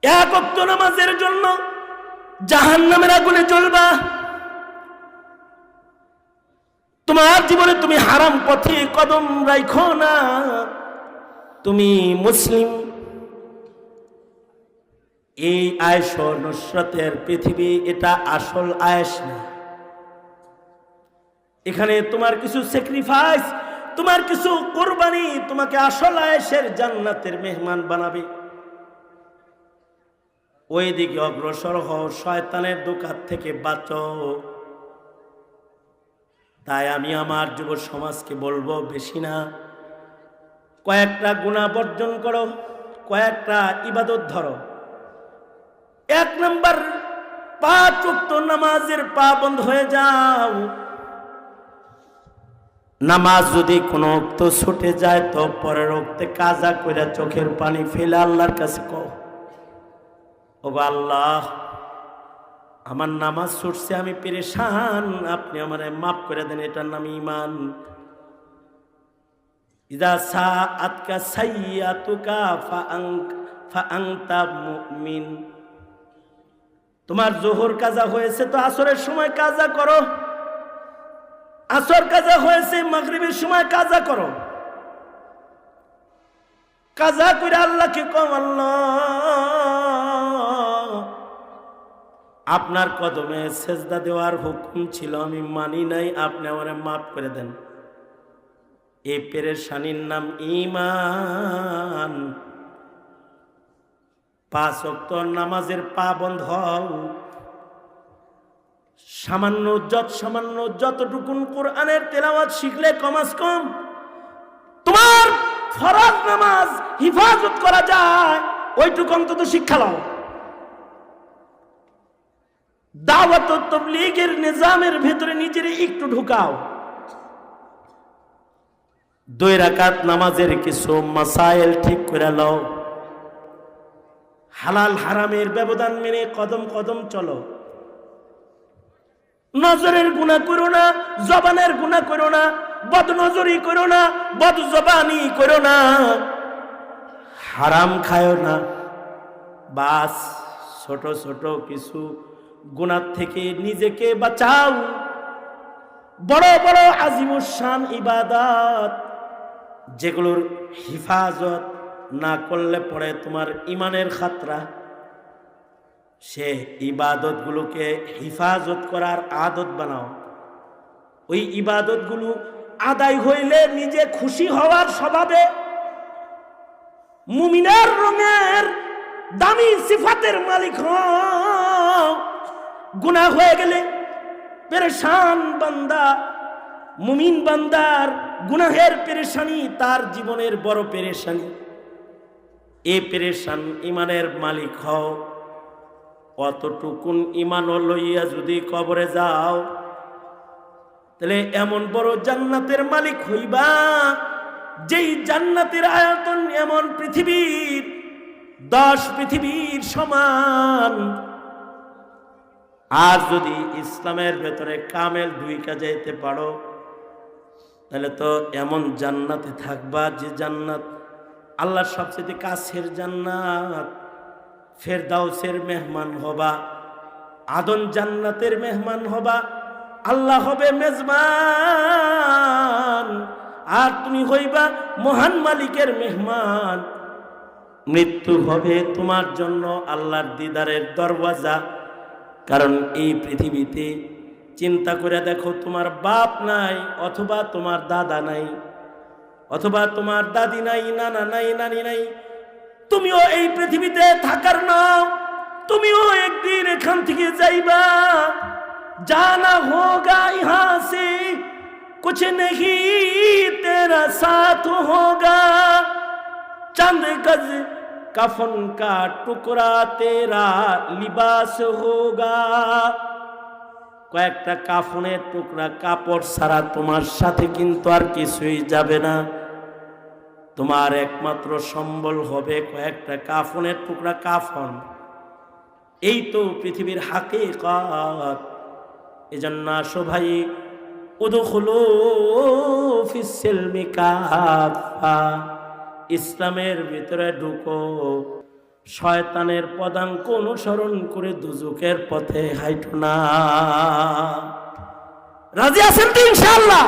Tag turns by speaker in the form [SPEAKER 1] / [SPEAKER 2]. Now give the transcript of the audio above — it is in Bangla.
[SPEAKER 1] এক ওয়াক্ত নামাজের জন্য জাহান্নামের আগুনে জ্বলবা। তোমার জীবনে তুমি হারাম পথে কদম রাখো না। তুমি মুসলিম। এই আয়েশ ও নুসরতের পৃথিবী, এটা আসল আয়েশ না। এখানে তোমার কিছু স্যাক্রিফাইস, তোমার কিছু কোরবানি তোমাকে আসল আয়েশের জান্নাতের মেহমান বানাবে। ওই দিকে অগ্রসর হও, শয়তানের দোকান থেকে বাঁচো। তাই আমি আমার যুব সমাজকে বলবো, বেশি না, কয়েকটা গুনাহ বর্জন করো, কয়েকটা ইবাদত ধরো। 1 নাম্বার, 5 ওয়াক্ত নামাজের পাবন্দ হয়ে যাও। নামাজ যদি কোনো ওক্ত ছুটে যায় তো পরের ওক্তে কাজা কইরা চোখের পানি ফেলে আল্লাহর কাছে কও, ওগো আল্লাহ, আমার নামাজ ছুটছে, আমি পেরেশান, আপনি আমারে মাফ করে দেন। এটার নাম ঈমান। ইযা সাআতকা সাইয়্যাতুকা ফাআনতা মুমিন। তোমার যোহর কাজা হয়েছে তো আসরের সময় কাজা করো, আসর কাজা হয়েছে মাগরিবের সময় কাজা করো। কাজা করে আল্লাহকে কও, আল্লাহ, আপনার কদমে সেজদা দেওয়ার হুকুম ছিল, আমি মানি নাই, আপনি আমারে মাফ করে দেন। এই পেরেশানির নাম ঈমান। 5 ওয়াক্ত নামাজের পাবন্দ হও। সামান্য যতটুকুন কোরআনের তেলাওয়াত শিখলে কমাস কম তোমার ফরজ নামাজ হিফাজত করা যায়, ওইটুকু অন্তত শিক্ষা লাও। দাওয়াত ও তাবলীগের নিজামের ভেতরে নিজের একটু ঢুকাও। 2 রাকাত নামাজের কিছু মাসাইল ঠিক করে লও। হালাল হারামের ব্যবধান মেনে কদম কদম চলো। নজরের গুনাহ করো না, জবানের গুনাহ করো না, বদনজরি করো না, বদজবানি করো না, হারাম খায়ো না। বাস ছোট ছোট কিছু গুনাহ থেকে নিজেকে বাঁচাও। বড় বড় আজিমুস শান ইবাদত, যেগুলোর হিফাজত না করলে পরে তোমার ইমানের খাতরা, সে ইবাদতগুলোকে হিফাজত করার আদত বানাও। ওই ইবাদতগুলো আদায় হইলে নিজে খুশি হওয়ার স্বভাবে মুমিনের রঙের দামি সিফাতের মালিক হও। গুনাহ হয়ে গেলে পেরেশান বান্দা, মুমিন বান্দার গুনাহের পেরেশানি তার জীবনের বড় পেরেশানি। এই পেরেশান ইমানের মালিক হও। অতটুকুন ইমান লইয়া যদি কবরে যাও, তাহলে এমন বড় জান্নাতের মালিক হইবা, যেই জান্নাতের আয়তন এমন পৃথিবীর 10 পৃথিবীর সমান। আর যদি ইসলামের ভেতরে কামেল ঢুইকা যাইতে পারো, তাহলে তো এমন জান্নাতে থাকবা যে জান্নাত আল্লাহর সবচেয়ে কাছের জান্নাত। ফেরদাউসের মেহমান হবা, আদন জান্নাতের মেহমান হবা, আল্লাহ হবে মেজবান, আর তুমি হইবা মহান মালিকের মেহমান। মৃত্যু হবে তোমার জন্য আল্লাহর দিদারের দরওয়াজা। কারণ এই পৃথিবীতে চিন্তা করে দেখো, তোমার বাপ নাই, অথবা তোমার দাদা নাই, অথবা তোমার দাদি নাই, নানা নাই, নানি নাই। তুমিও এই পৃথিবীতে থাকার নাও, তুমিও একদিন এখান থেকে যাইবা। জানা হোগা ইহাं से कुछ नहीं तेरा साथ होगा, चंद गज कफन का टुकड़ा तेरा लिबास होगा। কয়েকটা কাফনের টুকরা কাপড় ছাড়া তোমার সাথে কিন্তু আর কিছুই যাবে না। তোমার একমাত্র সম্বল হবে কয়েকটা কাফনের টুকরা, কাফন। এই তো পৃথিবীর হাকিকত। এজন্য আসো ভাই, উদখুলু ফিস সিলমি কাফা, ইসলামের ভিতরে ঢুকো। শয়তানের পদাঙ্ক অনুসরণ করে দুজকের পথে হাইটো না। রাজি আছেন তো ইনশাআল্লাহ?